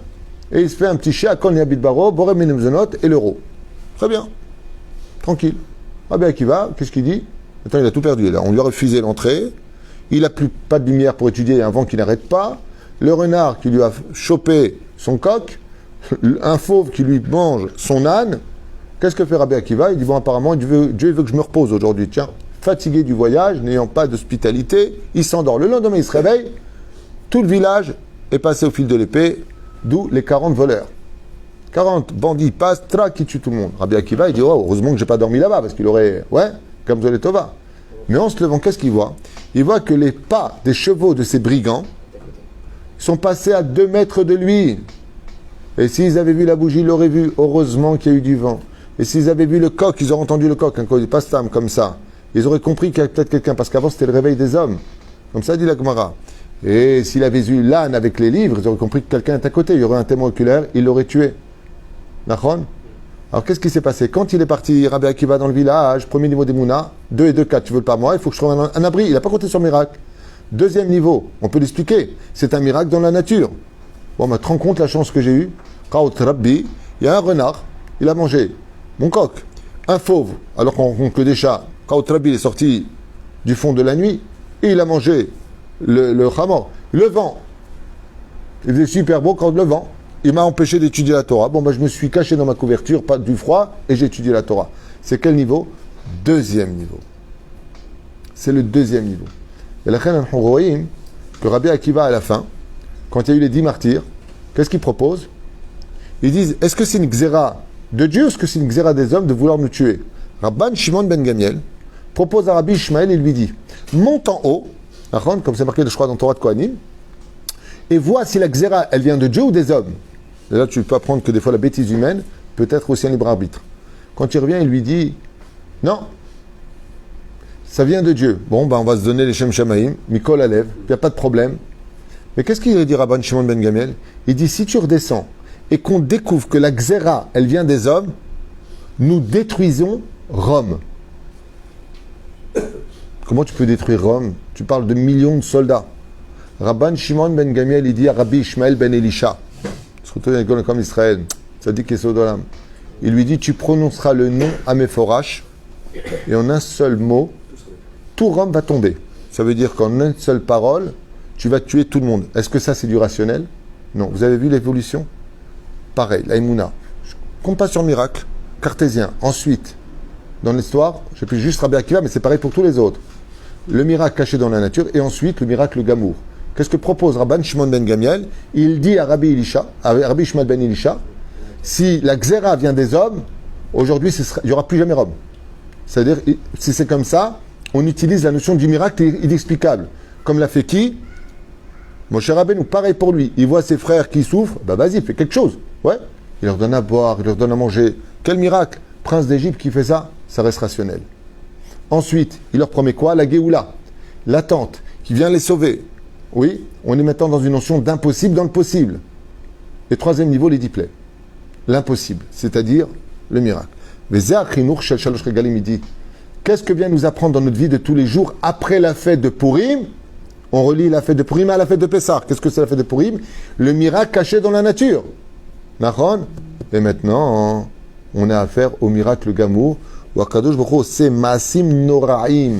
et il se fait un petit chien à Kol Niabit Baro, Boré Menemzenot et l'euro. Très bien. Tranquille. Rabbi Akiva, qu'est-ce qu'il dit? Attends, il a tout perdu là. On lui a refusé l'entrée. Il n'a plus pas de lumière pour étudier, un vent qui n'arrête pas. Le renard qui lui a chopé son coq. Un fauve qui lui mange son âne. Qu'est-ce que fait Rabbi Akiva? Il dit, bon, apparemment, Dieu veut que je me repose aujourd'hui. Tiens, fatigué du voyage, n'ayant pas d'hospitalité, il s'endort. Le lendemain, il se réveille. Tout le village est passé au fil de l'épée, d'où les 40 voleurs. 40 bandits passent, trac, qui tuent tout le monde. Rabbi Akiva, il dit, oh, heureusement que j'ai pas dormi là-bas, parce qu'il aurait, comme Zolé Tova. Mais en se levant, qu'est-ce qu'il voit? Il voit que les pas des chevaux de ces brigands sont passés à 2 mètres de lui. Et s'ils avaient vu la bougie, ils l'auraient vu. Heureusement qu'il y a eu du vent. Et s'ils avaient vu le coq, ils auraient entendu le coq, un coq du pastam, comme ça. Ils auraient compris qu'il y avait peut-être quelqu'un, parce qu'avant c'était le réveil des hommes. Comme ça dit la Gemara. Et s'il avait vu l'âne avec les livres, ils auraient compris que quelqu'un est à côté. Il y aurait un témoin oculaire, il l'aurait tué. Nachon? Alors qu'est-ce qui s'est passé? Quand il est parti, Rabbi Akiva dans le village, premier niveau des Mouna, 2 et 2, 4, tu veux pas moi, il faut que je trouve un abri. Il n'a pas compté sur le miracle. Deuxième niveau, on peut l'expliquer. C'est un miracle dans la nature. Bon, mais te rends compte la chance que j'ai eue? Kaot Rabbi, il y a un renard, il a mangé mon coq. Un fauve, alors qu'on rencontre que des chats. Kaot Rabbi est sorti du fond de la nuit et il a mangé le chamor. Le vent. Il faisait super beau quand le vent. il m'a empêché d'étudier la Torah. Bon, je me suis caché dans ma couverture, pas du froid, et j'ai étudié la Torah. C'est quel niveau? Deuxième niveau. C'est le deuxième niveau. Et la reine Horoïm, que Rabbi Akiva à la fin, quand il y a eu les 10 martyrs, qu'est-ce qu'ils proposent? Ils disent, est-ce que c'est une xéra de Dieu ou est-ce que c'est une xéra des hommes de vouloir nous tuer? Rabban Shimon ben Gamiel propose à Rabbi Ishmael et lui dit, monte en haut, comme c'est marqué, je crois, dans Torah de Kohanim, et vois si la xéra, elle vient de Dieu ou des hommes. Et là, tu peux apprendre que des fois, la bêtise humaine peut être aussi un libre arbitre. Quand il revient, il lui dit, non, ça vient de Dieu. Bon, on va se donner les Shem Shamaïm, Mikol Alev, il n'y a pas de problème. Mais qu'est-ce qu'il dit Rabban Shimon ben Gamiel? Il dit, si tu redescends et qu'on découvre que la xéra, elle vient des hommes, nous détruisons Rome. Comment tu peux détruire Rome? Tu parles de millions de soldats. Rabban Shimon ben Gamiel, il dit à Rabbi Ishmael ben Elisha, comme Israël, ça dit qu'Esodolam. Il lui dit, tu prononceras le nom Améphorash, et en un seul mot, tout Rome va tomber. Ça veut dire qu'en une seule parole, tu vas tuer tout le monde. Est-ce que ça, c'est du rationnel? Non. Vous avez vu l'évolution? Pareil, la Emouna. Je ne compte pas sur le miracle. Cartésien. Ensuite, dans l'histoire, je n'ai plus juste Rabbi Akiva, mais c'est pareil pour tous les autres. Le miracle caché dans la nature, et ensuite le miracle Gamour. Qu'est-ce que propose Rabban Shimon ben Gamiel? Il dit à Rabbi Ishmael ben Elisha, si la xéra vient des hommes, aujourd'hui, il n'y aura plus jamais Rome. C'est-à-dire, si c'est comme ça, on utilise la notion du miracle inexplicable. Comme l'a fait qui? Moshe Rabbeinu, pareil pour lui. Il voit ses frères qui souffrent, vas-y, fais quelque chose. Ouais. Il leur donne à boire, il leur donne à manger. Quel miracle? Prince d'Égypte qui fait ça, ça reste rationnel. Ensuite, il leur promet quoi? La Géoula, l'attente, qui vient les sauver. Oui, on est maintenant dans une notion d'impossible dans le possible. Et troisième niveau, les 10 plaies. L'impossible, c'est-à-dire le miracle. Mais Zéachinour, Shel Shalosh Regalim, il dit, qu'est-ce que vient nous apprendre dans notre vie de tous les jours après la fête de Purim? On relie la fête de Purim à la fête de Pessah. Qu'est-ce que c'est la fête de Purim? Le miracle caché dans la nature. Nachon? Et maintenant, on a affaire au miracle Gamour, où Akadosh Baruch Hu, c'est Maasim Noraim.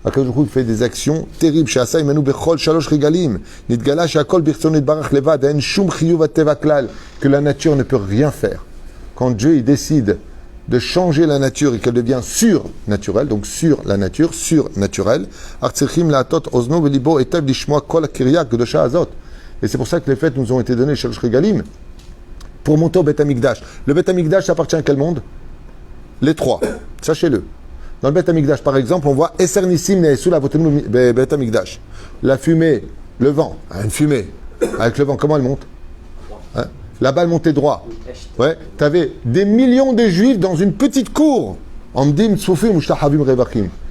Akadosh Baruch Hu fait des actions terribles. She'asa imanu bechol shalosh regalim. Nitgala she'akol birtzon yitbarach levad. En shum chiyuv ateva klal. Que la nature ne peut rien faire. Quand Dieu il décide de changer la nature et qu'elle devient surnaturelle, donc sur la nature, surnaturelle, et c'est pour ça que les fêtes nous ont été données, Shalosh Regalim, pour monter au Beth Amikdash. Le Beth Amikdash, ça appartient à quel monde? Les trois, sachez-le. Dans le Beth Amikdash, par exemple, on voit Eser Nissim Ne'esu Lavotenu Beth Amikdash. La fumée, le vent, une fumée, avec le vent, comment elle monte? Là-bas, elle montait droit. Ouais, tu avais des millions de juifs dans une petite cour.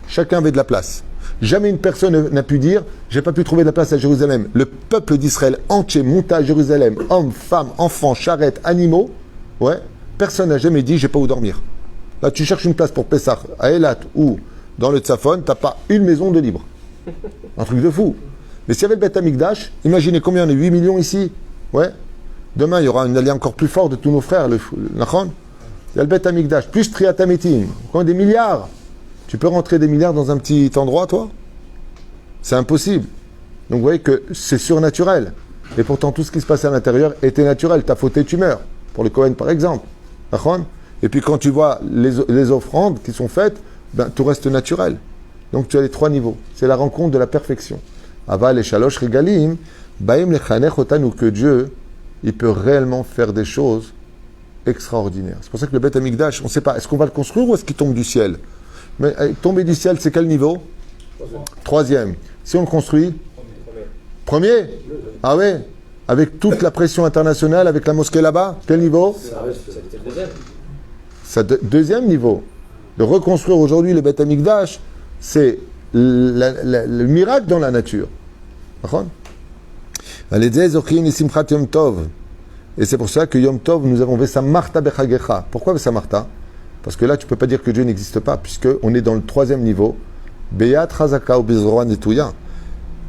Chacun avait de la place. Jamais une personne n'a pu dire j'ai pas pu trouver de la place à Jérusalem. Le peuple d'Israël entier monta à Jérusalem, hommes, femmes, enfants, charrettes, animaux. Ouais, personne n'a jamais dit j'ai pas où dormir. Là, tu cherches une place pour Pessah à Eilat ou dans le Tzafon, t'as pas une maison de libre. Un truc de fou. Mais s'il y avait le Beth Amikdash, imaginez combien on est, 8 millions ici. Ouais. Demain, il y aura un allié encore plus fort de tous nos frères, le Nachon. Il y a le Beth Amikdash, plus Triatametim. Combien des milliards? Tu peux rentrer des milliards dans un petit endroit, toi? C'est impossible. Donc vous voyez que c'est surnaturel. Et pourtant, tout ce qui se passe à l'intérieur était naturel. Ta faute et tu meurs. Pour le Kohen, par exemple. Nachon. Et puis quand tu vois les offrandes qui sont faites, tout reste naturel. Donc tu as les 3 niveaux. C'est la rencontre de la perfection. Aval et Shalosh Regalim, Baim Lechanech Otanu, que Dieu, il peut réellement faire des choses extraordinaires. C'est pour ça que le Beth Amikdash, on ne sait pas, est-ce qu'on va le construire ou est-ce qu'il tombe du ciel? Mais tomber du ciel, c'est quel niveau? 3e. Si on le construit? Premier. Ah ouais? Avec toute la pression internationale, avec la mosquée là-bas, quel niveau? C'est le 2e niveau. De reconstruire aujourd'hui le Beth Amikdash, c'est le miracle dans la nature. D'accord? Et c'est pour ça que Yom Tov, nous avons Vesamarta Bechagecha. Pourquoi Vesamarta? Parce que là, tu ne peux pas dire que Dieu n'existe pas, puisqu'on est dans le 3e niveau. Beyat Chazaka ou Bizroa Netuya.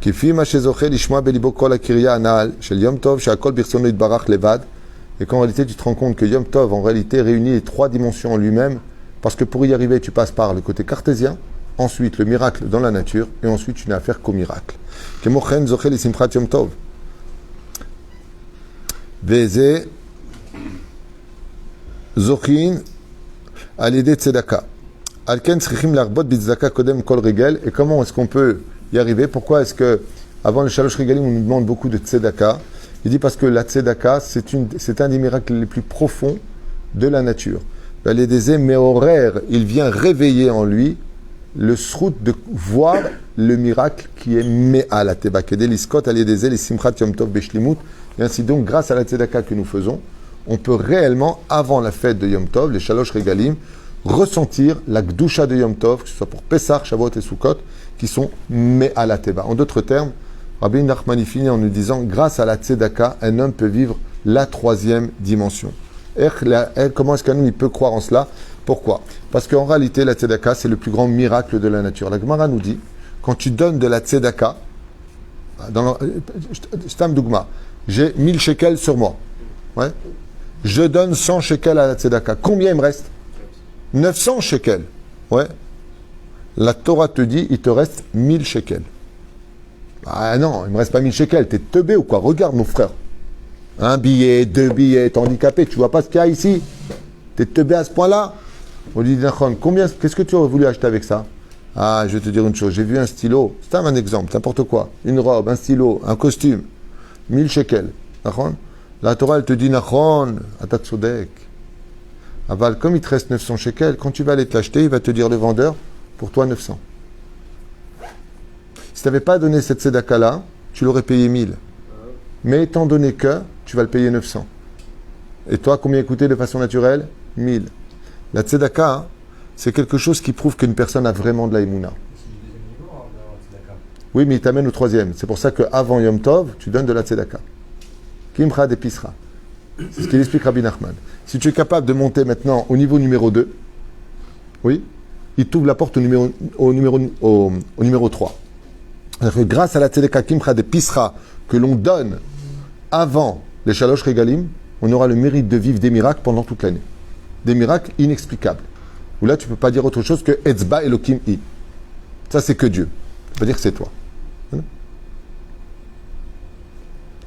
Kifi Mashezoche Lishma Belibo Kol Akirya Anal, Shel Yom Tov, Shakol Birsono Itbarach Levad. Et qu'en réalité, tu te rends compte que Yom Tov, en réalité, réunit les 3 dimensions en lui-même, parce que pour y arriver, tu passes par le côté cartésien, ensuite le miracle dans la nature, et ensuite tu n'as affaire qu'au miracle. Kemochen Zoche Lisimchat Yom Tov. Veze Zochin Alide Tzedaka. Alken Srichim Larbot Bitzedaka Kodem Kol Regel. Et comment est-ce qu'on peut y arriver? Pourquoi est-ce que, avant le Shalosh Regalim, on nous demande beaucoup de Tzedaka? Il dit parce que la Tzedaka, c'est un des miracles les plus profonds de la nature. Aledeze Meorer, il vient réveiller en lui le srout de voir le miracle qui est Me'al la Teba. Kedeliskot Aledeze les Simchat Yom Tov Beshlimut. Et ainsi donc, grâce à la Tzedaka que nous faisons, on peut réellement, avant la fête de Yom Tov, les Shalosh Regalim, ressentir la Gdusha de Yom Tov, que ce soit pour Pessah, Shavuot et Sukkot, qui sont Me'al la Teba. En d'autres termes, Rabbi Nachman finit en nous disant, grâce à la Tzedaka, un homme peut vivre la troisième dimension. Comment est-ce qu'un homme peut croire en cela? Pourquoi? Parce qu'en réalité, la Tzedaka, c'est le plus grand miracle de la nature. La Gemara nous dit, quand tu donnes de la Tzedaka, Stam Dougma, j'ai 1000 shekels sur moi. Ouais. Je donne 100 shekels à la Tzedaka. Combien il me reste? 900 shekels. Ouais. La Torah te dit, il te reste 1000 shekels. Ah non, il ne me reste pas 1000 shekels. T'es teubé ou quoi? Regarde, mon frère. Un billet, 2 billets, t'es handicapé. Tu vois pas ce qu'il y a ici? T'es teubé à ce point-là? On lui dit, qu'est-ce que tu aurais voulu acheter avec ça? Ah, je vais te dire une chose. J'ai vu un stylo. C'est un exemple, n'importe quoi. Une robe, un stylo, un costume. 1000 shekels. La Torah, elle te dit, Nachon, Atatsodek. Aval, comme il te reste 900 shekels, quand tu vas aller te l'acheter, il va te dire le vendeur, pour toi 900. Si tu n'avais pas donné cette tzedaka-là, tu l'aurais payé 1000. Mais étant donné que, tu vas le payer 900. Et toi, combien coûtait de façon naturelle? 1000. La tzedaka, c'est quelque chose qui prouve qu'une personne a vraiment de la émouna. Oui, mais il t'amène au troisième. C'est pour ça qu'avant Yom Tov, tu donnes de la tzedaka. Kimcha d'épisra. C'est ce qu'il explique Rabbi Nachman. Si tu es capable de monter maintenant au niveau numéro 2, oui, il t'ouvre la porte au numéro 3. Que grâce à la tzedaka Kimcha d'épisra que l'on donne avant les Shalosh Regalim, on aura le mérite de vivre des miracles pendant toute l'année. Des miracles inexplicables. Où là, tu ne peux pas dire autre chose que Etzba Elokim I. Ça, c'est que Dieu. Tu peux dire que c'est toi.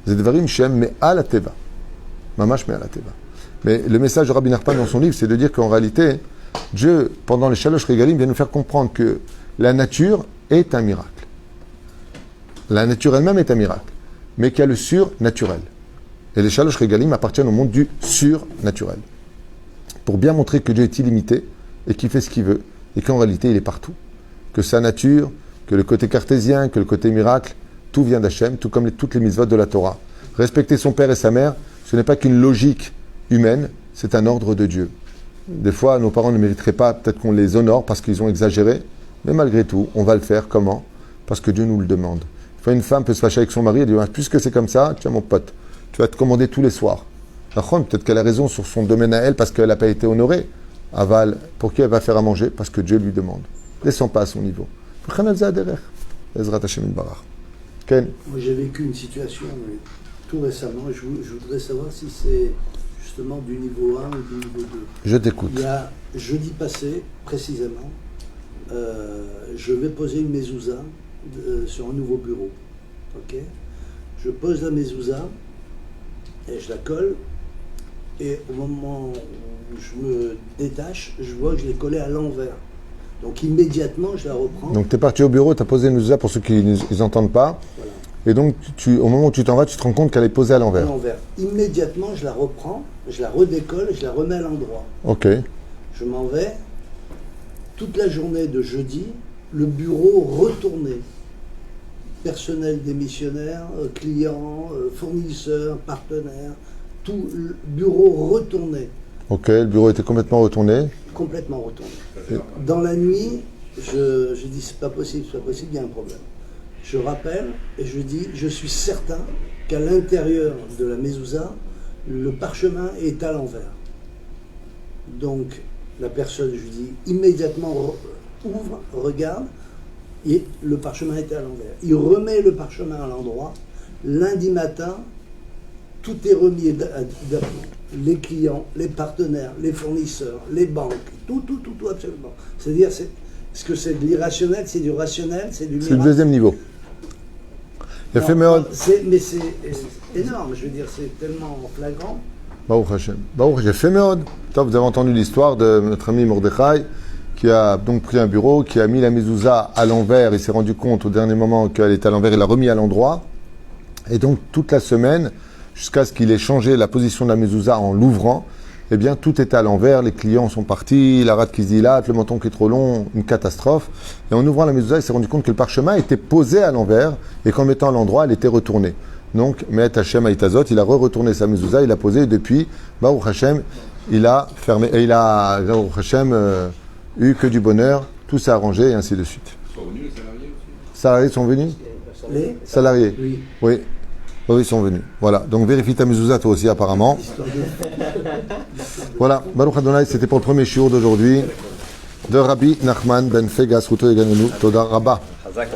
Zedvarim Shem Me'al Ateva. Mamash Me'al Ateva. Mais le message de Rabbi Nachman dans son livre, c'est de dire qu'en réalité, Dieu, pendant les Shalosh Regalim, vient nous faire comprendre que la nature est un miracle. La nature elle-même est un miracle, mais qu'il y a le surnaturel. Et les Shalosh Regalim appartiennent au monde du surnaturel. Pour bien montrer que Dieu est illimité et qu'il fait ce qu'il veut, et qu'en réalité il est partout. Que sa nature, que le côté cartésien, que le côté miracle, tout vient d'Hachem, tout comme toutes les mitzvot de la Torah. Respecter son père et sa mère, ce n'est pas qu'une logique humaine, c'est un ordre de Dieu. Des fois, nos parents ne mériteraient pas, peut-être qu'on les honore parce qu'ils ont exagéré, mais malgré tout, on va le faire. Comment? Parce que Dieu nous le demande. Une fois, une femme peut se fâcher avec son mari et dire, puisque c'est comme ça, tiens mon pote, tu vas te commander tous les soirs. Peut-être qu'elle a raison sur son domaine à elle parce qu'elle n'a pas été honorée. Aval, pour qui elle va faire à manger? Parce que Dieu lui demande. Descends pas à son niveau. Moi, j'ai vécu une situation tout récemment. Je voudrais savoir si c'est justement du niveau 1 ou du niveau 2. Je t'écoute. Il y a jeudi passé, précisément, je vais poser une mezouza sur un nouveau bureau. Ok? Je pose la mezouza et je la colle. Et au moment où je me détache, je vois que je l'ai collée à l'envers. Donc immédiatement, je la reprends. Donc tu es parti au bureau, tu as posé une mezouza pour ceux qui n'entendent pas. Voilà. Et donc, au moment où tu t'en vas, tu te rends compte qu'elle est posée à l'envers. À l'envers. Immédiatement, je la reprends, je la redécolle et je la remets à l'endroit. Ok. Je m'en vais. Toute la journée de jeudi, le bureau retourné. Personnel démissionnaire, clients, fournisseurs, partenaires, tout le bureau retourné. Ok, le bureau était complètement retourné. Complètement retourné. Dans la nuit, je dis c'est pas possible, il y a un problème. Je rappelle et je dis, je suis certain qu'à l'intérieur de la mezouza, le parchemin est à l'envers. Donc la personne, je lui dis, immédiatement ouvre, regarde, et le parchemin était à l'envers. Il remet le parchemin à l'endroit. Lundi matin, tout est remis d'aplomb. Les clients, les partenaires, les fournisseurs, les banques, tout absolument. C'est-à-dire, est-ce que c'est de l'irrationnel, c'est du rationnel, c'est du miracle? C'est le deuxième niveau. Il a fait Meod. Mais c'est énorme, je veux dire, c'est tellement flagrant. Baruch Hashem. Baruch, j'ai fait Meod. Top, vous avez entendu l'histoire de notre ami Mordechai, qui a donc pris un bureau, qui a mis la mezouza à l'envers. Il s'est rendu compte au dernier moment qu'elle était à l'envers, il l'a remis à l'endroit. Et donc, toute la semaine, jusqu'à ce qu'il ait changé la position de la mezouza en l'ouvrant, eh bien, tout était à l'envers. Les clients sont partis, la rate qui se dilate, le menton qui est trop long, une catastrophe. Et en ouvrant la mezouza, il s'est rendu compte que le parchemin était posé à l'envers et qu'en mettant à l'endroit, elle était retournée. Donc, Me'et Hashem Haïtazot, il a retourné sa mezouza, il a posé, et depuis, Baruch Hashem, il a fermé, et il a, Baruch Hashem, eu que du bonheur, tout s'est arrangé, et ainsi de suite. Sont venus les salariés aussi? Salariés sont venus? Les Salariés? Oui. Oui. Oui, ils sont venus. Voilà. Donc, vérifie ta mezouza, toi aussi, apparemment. Voilà. Baruch Adonai, c'était pour le premier shiur d'aujourd'hui de Rabbi Nachman ben Fegas, Ruto Eganenu, Toda Rabba. Chazak,